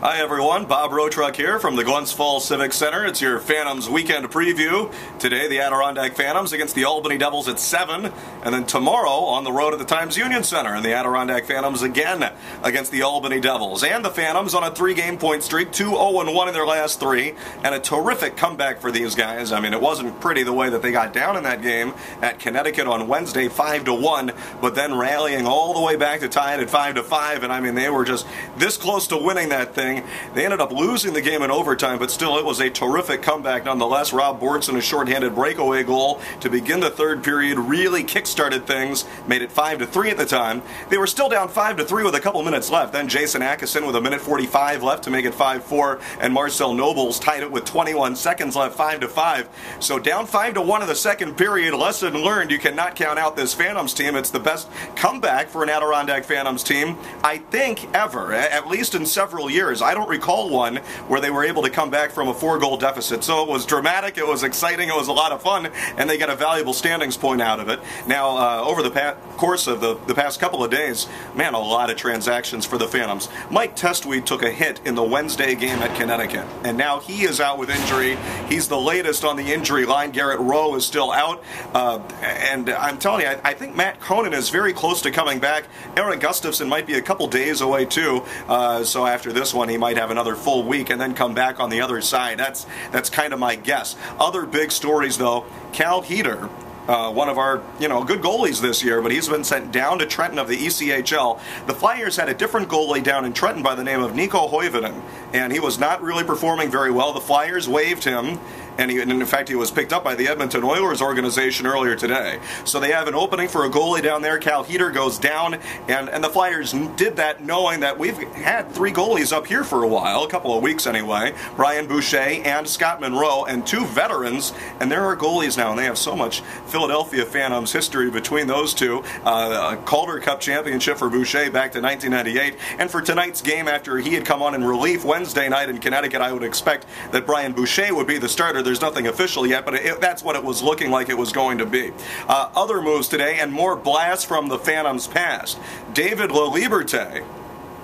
Hi everyone, Bob Rotruck here from the Glens Falls Civic Center. It's your Phantoms weekend preview. Today the Adirondack Phantoms against the Albany Devils at 7, and then tomorrow on the road at the Times-Union Center, and the Adirondack Phantoms again against the Albany Devils. And the Phantoms on a 3-game point streak, 2-0-1 in their last 3, and a terrific comeback for these guys. I mean, it wasn't pretty the way that they got down in that game at Connecticut on Wednesday, 5-1, but then rallying all the way back to tie it at 5-5, and I mean, they were just this close to winning that thing. They ended up losing the game in overtime, but still it was a terrific comeback nonetheless. Rob Bortson, a shorthanded breakaway goal to begin the third period, really kick-started things, made it 5-3 at the time. They were still down 5-3 with a couple minutes left. Then Jason Atkinson with 1:45 left to make it 5-4, and Marcel Nobles tied it with 21 seconds left, 5-5. So down 5-1 in the second period. Lesson learned, you cannot count out this Phantoms team. It's the best comeback for an Adirondack Phantoms team, I think, ever, at least in several years. I don't recall one where they were able to come back from a 4-goal deficit. So it was dramatic, it was exciting, it was a lot of fun, and they got a valuable standings point out of it. Now, over the course of the past couple of days, man, a lot of transactions for the Phantoms. Mike Testweed took a hit in the Wednesday game at Connecticut, and now he is out with injury. He's the latest on the injury line. Garrett Rowe is still out, and I'm telling you, I think Matt Conan is very close to coming back. Eric Gustafson might be a couple days away too, so after this one, he might have another full week and then come back on the other side. That's kind of my guess. Other big stories, though. Cal Heater, one of our, good goalies this year, but he's been sent down to Trenton of the ECHL. The Flyers had a different goalie down in Trenton by the name of Nico Hoivonen, and he was not really performing very well. The Flyers waived him, and in fact, he was picked up by the Edmonton Oilers organization earlier today. So they have an opening for a goalie down there. Cal Heater goes down, and the Flyers did that knowing that we've had 3 goalies up here for a while, a couple of weeks anyway, Brian Boucher and Scott Monroe, and 2 veterans, and there are goalies now, and they have so much Philadelphia Phantoms history between those two. Calder Cup championship for Boucher back to 1998, and for tonight's game, after he had come on in relief Wednesday night in Connecticut, I would expect that Brian Boucher would be the starter. There's nothing official yet, but that's what it was looking like it was going to be. Other moves today, and more blasts from the Phantoms past. David LaLiberte,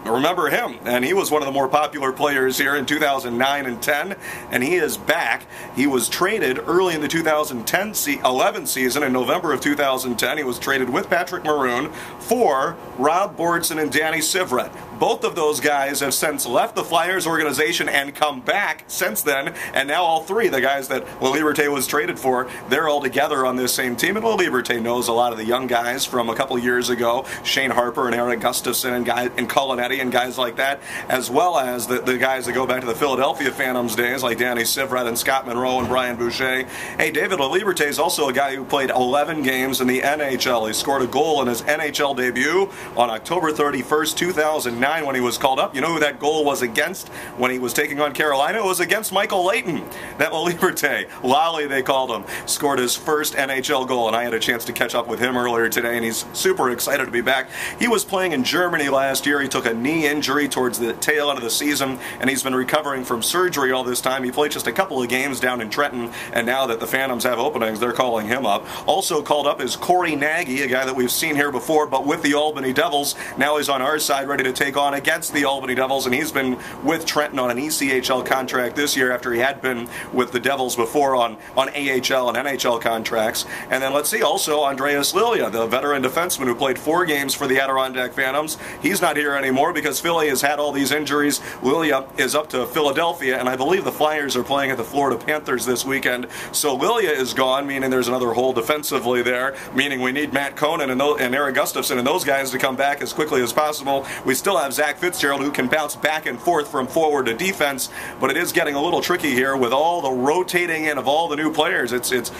remember him, and he was one of the more popular players here in 2009 and 10, and he is back. He was traded early in the 2010-11 season in November of 2010. He was traded with Patrick Maroon for Rob Bortson and Danny Sivret. Both of those guys have since left the Flyers organization and come back since then, and now all 3, the guys that LaLiberte was traded for, they're all together on this same team, and LaLiberte knows a lot of the young guys from a couple years ago, Shane Harper and Eric Gustafson and Cullinetti and guys like that, as well as the guys that go back to the Philadelphia Phantoms days, like Danny Sivret and Scott Monroe and Brian Boucher. Hey, David LaLiberte is also a guy who played 11 games in the NHL. He scored a goal in his NHL debut on October 31st, 2009, when he was called up. You know who that goal was against when he was taking on Carolina? It was against Michael Layton. That LaLiberte, Lolly they called him, scored his first NHL goal, and I had a chance to catch up with him earlier today, and he's super excited to be back. He was playing in Germany last year. He took a knee injury towards the tail end of the season, and he's been recovering from surgery all this time. He played just a couple of games down in Trenton, and now that the Phantoms have openings, they're calling him up. Also called up is Corey Nagy, a guy that we've seen here before, but with the Albany Devils. Now he's on our side, ready to take on against the Albany Devils, and he's been with Trenton on an ECHL contract this year after he had been with the Devils before on AHL and NHL contracts. And then let's see, also Andreas Lilia, the veteran defenseman who played 4 games for the Adirondack Phantoms. He's not here anymore because Philly has had all these injuries. Lilia is up to Philadelphia, and I believe the Flyers are playing at the Florida Panthers this weekend. So Lilia is gone, meaning there's another hole defensively there, meaning we need Matt Conan and Eric Gustafson and those guys to come back as quickly as possible. We still have Zach Fitzgerald, who can bounce back and forth from forward to defense, but it is getting a little tricky here with all the rotating in of all the new players. It's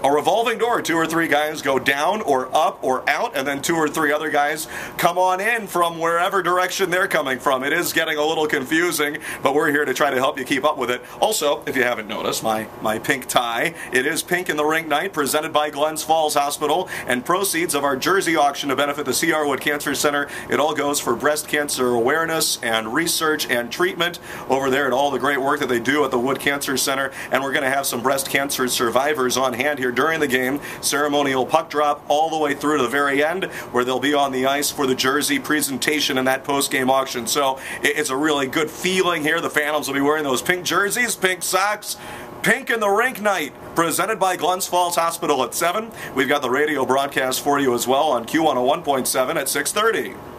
a revolving door. 2 or 3 guys go down or up or out, and then 2 or 3 other guys come on in from wherever direction they're coming from. It is getting a little confusing, but we're here to try to help you keep up with it. Also, if you haven't noticed, my pink tie, it is pink in the Rink Night, presented by Glens Falls Hospital, and proceeds of our Jersey auction to benefit the C.R. Wood Cancer Center. It all goes for breast cancer awareness and research and treatment over there, at all the great work that they do at the Wood Cancer Center, and we're going to have some breast cancer survivors on hand here during the game. Ceremonial puck drop all the way through to the very end, where they'll be on the ice for the jersey presentation and that post-game auction. So it's a really good feeling here. The Phantoms will be wearing those pink jerseys, pink socks, pink in the Rink Night, presented by Glens Falls Hospital at 7. We've got the radio broadcast for you as well on Q101.7 at 6:30.